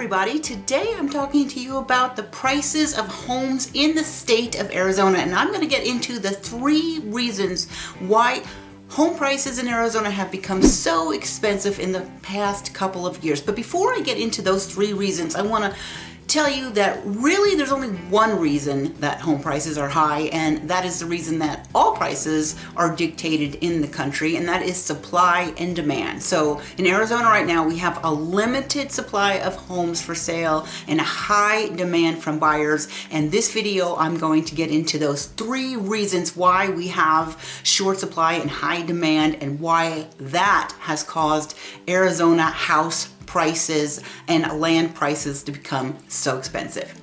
everybody. Today I'm talking to you about the prices of homes in the state of Arizona, and I'm going to get into the 3 reasons why home prices in Arizona have become so expensive in the past couple of years. But before I get into those 3 reasons, I want to tell you that really there's only one reason that home prices are high, and that is the reason that all prices are dictated in the country, and that is supply and demand. So in Arizona right now we have a limited supply of homes for sale and a high demand from buyers, and this video I'm going to get into those 3 reasons why we have short supply and high demand, and why that has caused Arizona house prices and land prices to become so expensive.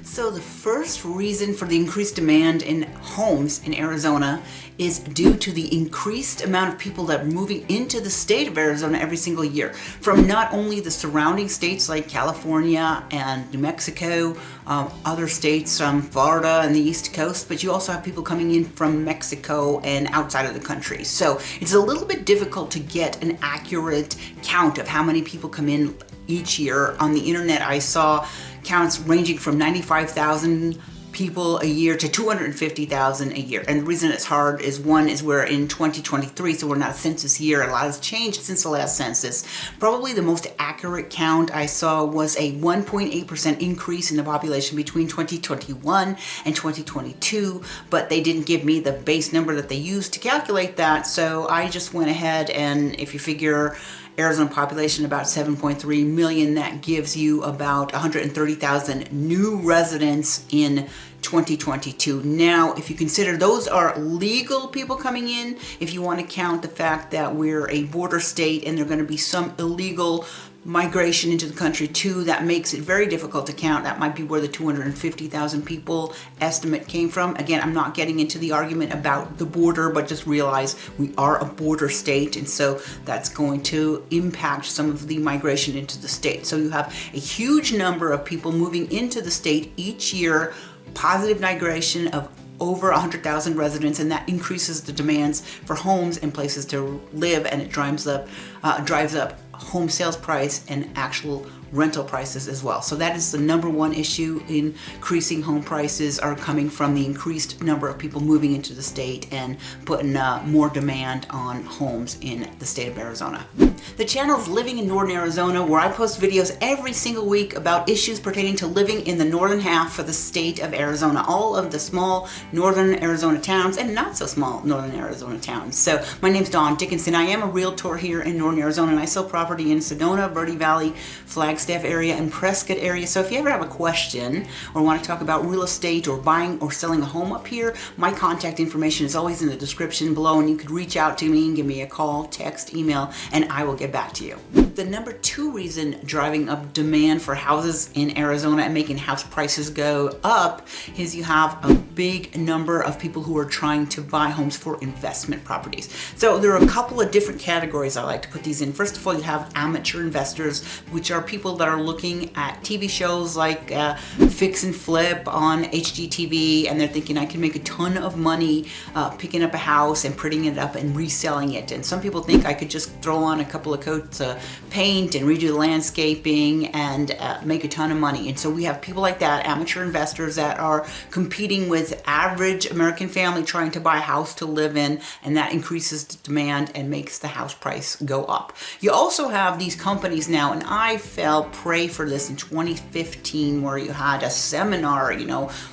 So the first reason for the increased demand in homes in Arizona is due to the increased amount of people that are moving into the state of Arizona every single year from not only the surrounding states like California and New Mexico, other states, Florida and the East Coast, but you also have people coming in from Mexico and outside of the country. So it's a little bit difficult to get an accurate count of how many people come in each year. On the internet I saw counts ranging from 95,000 people a year to 250,000 a year. And the reason it's hard is, one is we're in 2023, so we're not a census year. A lot has changed since the last census. Probably the most accurate count I saw was a 1.8% increase in the population between 2021 and 2022, but they didn't give me the base number that they used to calculate that. So I just went ahead, and if you figure Arizona population about 7.3 million, that gives you about 130,000 new residents in 2022. Now, if you consider those are legal people coming in, if you want to count the fact that we're a border state and there are going to be some illegal migration into the country too, that makes it very difficult to count. That might be where the 250,000 people estimate came from. Again, I'm not getting into the argument about the border, but just realize we are a border state, and so that's going to impact some of the migration into the state. So you have a huge number of people moving into the state each year, positive migration of over 100,000 residents, and that increases the demands for homes and places to live, and it drives up home sales price and actual rental prices as well. So that is the number one issue. Increasing home prices are coming from the increased number of people moving into the state and putting more demand on homes in the state of Arizona. The channel is Living in Northern Arizona, where I post videos every single week about issues pertaining to living in the northern half of the state of Arizona, all of the small northern Arizona towns and not so small northern Arizona towns. So my name's Dawn Dickinson. I am a realtor here in northern Arizona, and I sell property in Sedona, Verde Valley, Flagstaff area, and Prescott area. So if you ever have a question or want to talk about real estate or buying or selling a home up here, my contact information is always in the description below, and you could reach out to me and give me a call, text, email, and I will get back to you. The number 2 reason driving up demand for houses in Arizona and making house prices go up is you have a big number of people who are trying to buy homes for investment properties. So there are a couple of different categories I like to put these in. First of all, you have amateur investors, which are people that are looking at TV shows like Fix and Flip on HGTV, and they're thinking, I can make a ton of money picking up a house and putting it up and reselling it. And some people think I could just throw on a couple of coats of paint and redo the landscaping and make a ton of money. And so we have people like that, amateur investors, that are competing with average American family trying to buy a house to live in, and that increases the demand and makes the house price go up. You also have these companies now, and I fell prey for this in 2015, where you had a seminar,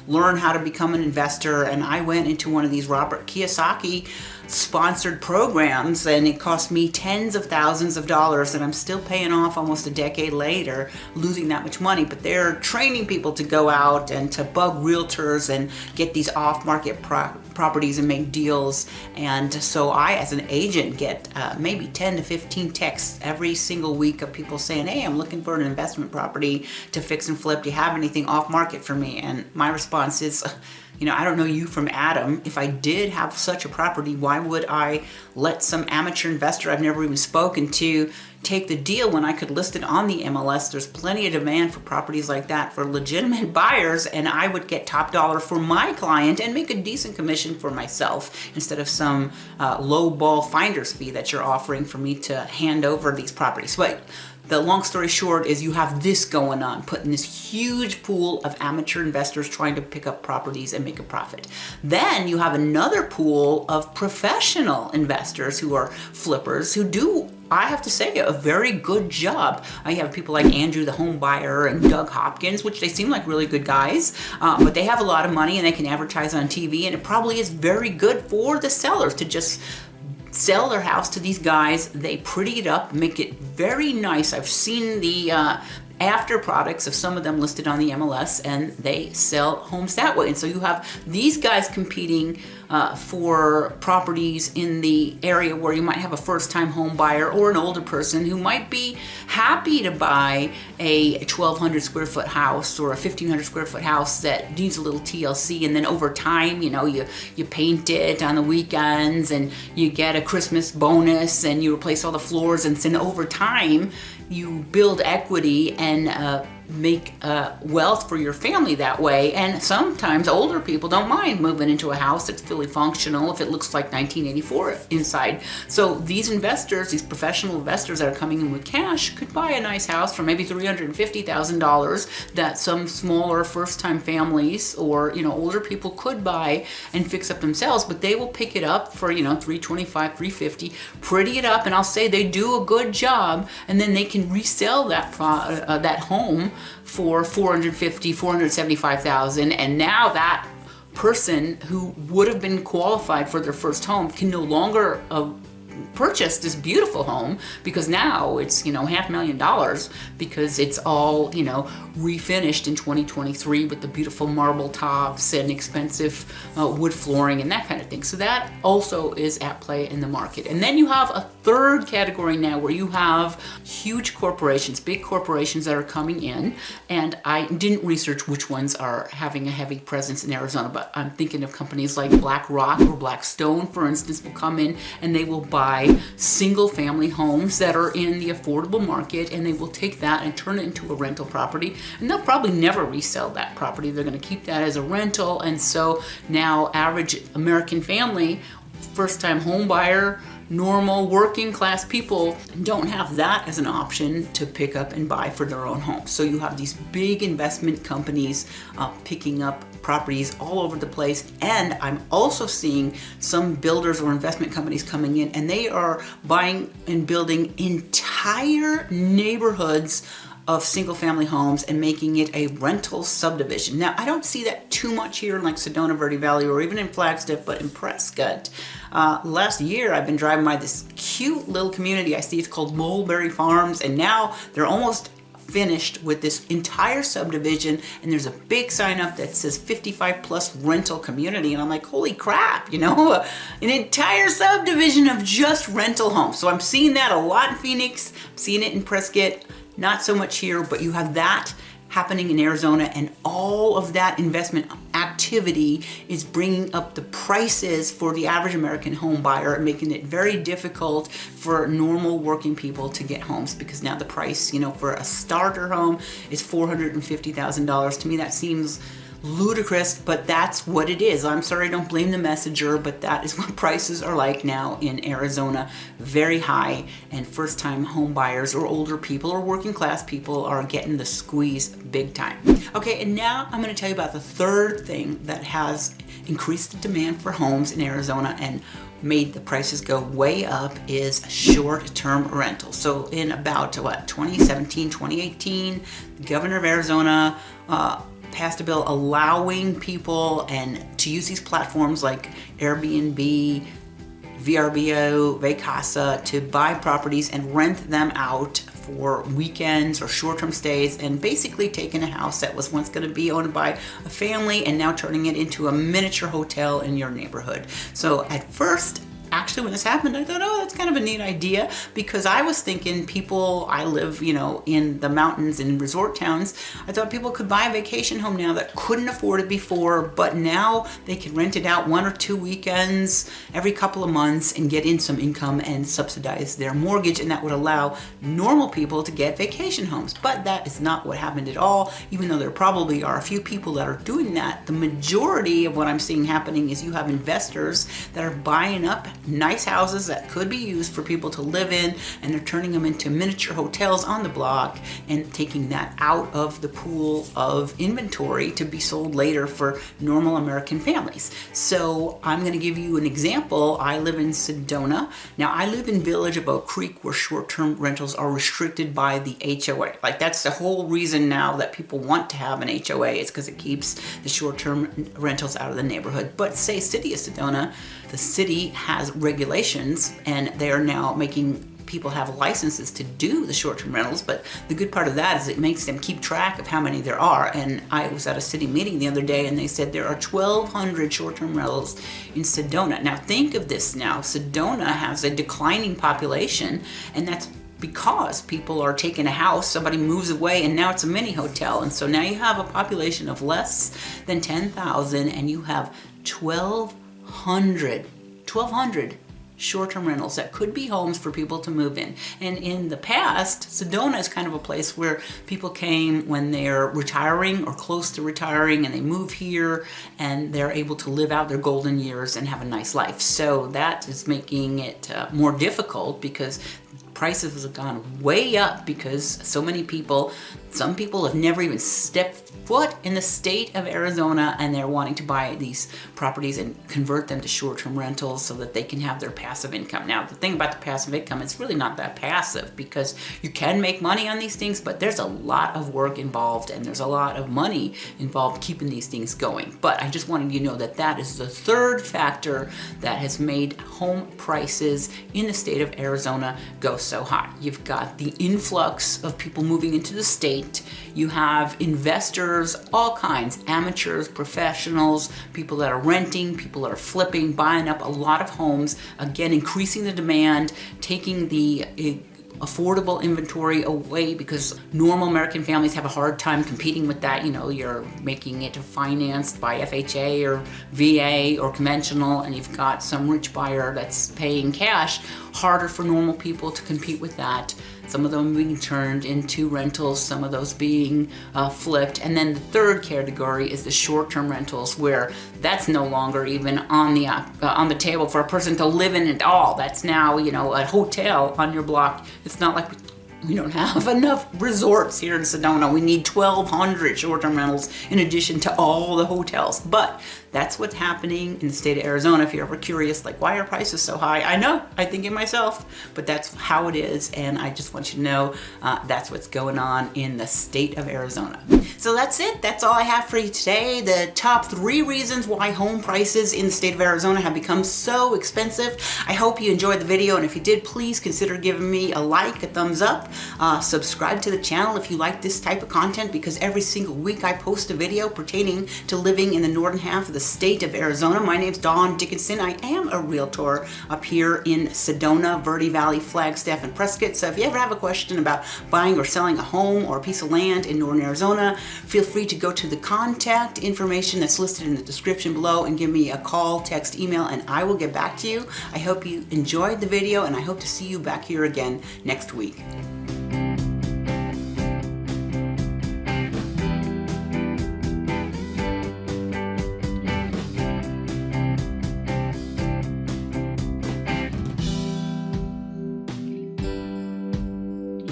learn how to become an investor, and I went into one of these Robert Kiyosaki sponsored programs, and it cost me tens of thousands of dollars that I'm still paying off almost a decade later, losing that much money. But they're training people to go out and to bug realtors and get these off-market properties and make deals. And so I, as an agent, get maybe 10 to 15 texts every single week of people saying, hey, I'm looking for an investment property to fix and flip. Do you have anything off-market for me? And my response is, I don't know you from Adam. If I did have such a property, why would I let some amateur investor I've never even spoken to take the deal when I could list it on the MLS? There's plenty of demand for properties like that for legitimate buyers, and I would get top dollar for my client and make a decent commission for myself instead of some low ball finder's fee that you're offering for me to hand over these properties. But the long story short is you have this going on, putting this huge pool of amateur investors trying to pick up properties and make a profit. Then you have another pool of professional investors who are flippers who do, I have to say, a very good job. I have people like Andrew the home buyer and Doug Hopkins, which they seem like really good guys, but they have a lot of money and they can advertise on TV, and it probably is very good for the sellers to just sell their house to these guys. They pretty it up, make it very nice. I've seen the after products of some of them listed on the MLS, and they sell homes that way. And so you have these guys competing for properties in the area where you might have a first-time home buyer or an older person who might be happy to buy a 1,200 square foot house or a 1,500 square foot house that needs a little TLC, and then over time, you paint it on the weekends and you get a Christmas bonus and you replace all the floors, and then over time you build equity and make wealth for your family that way. And sometimes older people don't mind moving into a house that's fully functional if it looks like 1984 inside. So these investors, these professional investors that are coming in with cash, could buy a nice house for maybe $350,000 that some smaller first-time families or older people could buy and fix up themselves, but they will pick it up for $325,000, $350,000, pretty it up, and I'll say they do a good job, and then they can resell that that home for $450,000, $475,000, and now that person who would have been qualified for their first home can no longer purchase this beautiful home, because now it's $500,000 because it's all refinished in 2023 with the beautiful marble tops and expensive wood flooring and that kind of thing. So that also is at play in the market. And then you have a third category now where you have huge corporations, big corporations that are coming in, and I didn't research which ones are having a heavy presence in Arizona, but I'm thinking of companies like BlackRock or Blackstone, for instance, will come in and they will buy single family homes that are in the affordable market, and they will take that and turn it into a rental property, and they'll probably never resell that property. They're going to keep that as a rental. And so now average American family, first time home buyer, normal working class people don't have that as an option to pick up and buy for their own home. So you have these big investment companies picking up properties all over the place. And I'm also seeing some builders or investment companies coming in, and they are buying and building entire neighborhoods of single family homes and making it a rental subdivision. Now, I don't see that too much here in like Sedona, Verde Valley, or even in Flagstaff, but in Prescott. Last year, I've been driving by this cute little community I see. It's called Mulberry Farms, and now they're almost finished with this entire subdivision, and there's a big sign up that says 55 plus rental community, and I'm like, holy crap, an entire subdivision of just rental homes. So I'm seeing that a lot in Phoenix, I'm seeing it in Prescott, not so much here, but you have that happening in Arizona, and all of that investment activity is bringing up the prices for the average American home buyer, making it very difficult for normal working people to get homes, because now the price, for a starter home is $450,000. To me, that seems ludicrous, but that's what it is. I'm sorry, don't blame the messenger, but that is what prices are like now in Arizona. Very high, and first-time home buyers or older people or working class people are getting the squeeze big time. Okay, and now I'm going to tell you about the third thing that has increased the demand for homes in Arizona and made the prices go way up is short-term rentals. So in about 2017, 2018, the governor of Arizona passed a bill allowing people to use these platforms like Airbnb, VRBO, Vacasa to buy properties and rent them out for weekends or short-term stays, and basically taking a house that was once going to be owned by a family and now turning it into a miniature hotel in your neighborhood. So at first, actually, when this happened, I thought, oh, that's kind of a neat idea, because I was thinking I live, in the mountains and resort towns. I thought people could buy a vacation home now that couldn't afford it before, but now they can rent it out 1 or 2 weekends every couple of months and get in some income and subsidize their mortgage, and that would allow normal people to get vacation homes. But that is not what happened at all, even though there probably are a few people that are doing that. The majority of what I'm seeing happening is you have investors that are buying up nice houses that could be used for people to live in, and they're turning them into miniature hotels on the block and taking that out of the pool of inventory to be sold later for normal American families. So I'm going to give you an example. I live in Sedona. Now, I live in Village of Oak Creek, where short-term rentals are restricted by the HOA. Like, that's the whole reason now that people want to have an HOA, is because it keeps the short-term rentals out of the neighborhood. But say City of Sedona, the city has regulations, and they are now making people have licenses to do the short-term rentals. But the good part of that is it makes them keep track of how many there are. And I was at a city meeting the other day, and they said there are 1,200 short-term rentals in Sedona. Now think of this now. Sedona has a declining population, and that's because people are taking a house, somebody moves away, and now it's a mini hotel. And so now you have a population of less than 10,000, and you have 1,200 short-term rentals that could be homes for people to move in. And in the past, Sedona is kind of a place where people came when they're retiring or close to retiring, and they move here and they're able to live out their golden years and have a nice life. So that is making it more difficult, because prices have gone way up because so many people, some people have never even stepped foot in the state of Arizona, and they're wanting to buy these properties and convert them to short-term rentals so that they can have their passive income. Now, the thing about the passive income, it's really not that passive, because you can make money on these things, but there's a lot of work involved, and there's a lot of money involved keeping these things going. But I just wanted you to know that that is the third factor that has made home prices in the state of Arizona go so high. You've got the influx of people moving into the state. You have investors, all kinds, amateurs, professionals, people that are renting, people that are flipping, buying up a lot of homes, again, increasing the demand, taking the affordable inventory away, because normal American families have a hard time competing with that. You're making it financed by FHA or VA or conventional, and you've got some rich buyer that's paying cash. Harder for normal people to compete with that. Some of them being turned into rentals, some of those being flipped. And then the third category is the short-term rentals, where that's no longer even on the table for a person to live in at all. That's now, a hotel on your block. It's not like we don't have enough resorts here in Sedona. We need 1,200 short-term rentals in addition to all the hotels. But that's what's happening in the state of Arizona. If you're ever curious, like, why are prices so high? I know, I think it myself, but that's how it is. And I just want you to know that's what's going on in the state of Arizona. So that's it. That's all I have for you today. The top 3 reasons why home prices in the state of Arizona have become so expensive. I hope you enjoyed the video, and if you did, please consider giving me a like, a thumbs up. Subscribe to the channel if you like this type of content, because every single week I post a video pertaining to living in the northern half of the state of Arizona. My name's Dawn Dickinson. I am a realtor up here in Sedona, Verde Valley, Flagstaff, and Prescott. So if you ever have a question about buying or selling a home or a piece of land in northern Arizona, feel free to go to the contact information that's listed in the description below and give me a call, text, email, and I will get back to you. I hope you enjoyed the video, and I hope to see you back here again next week.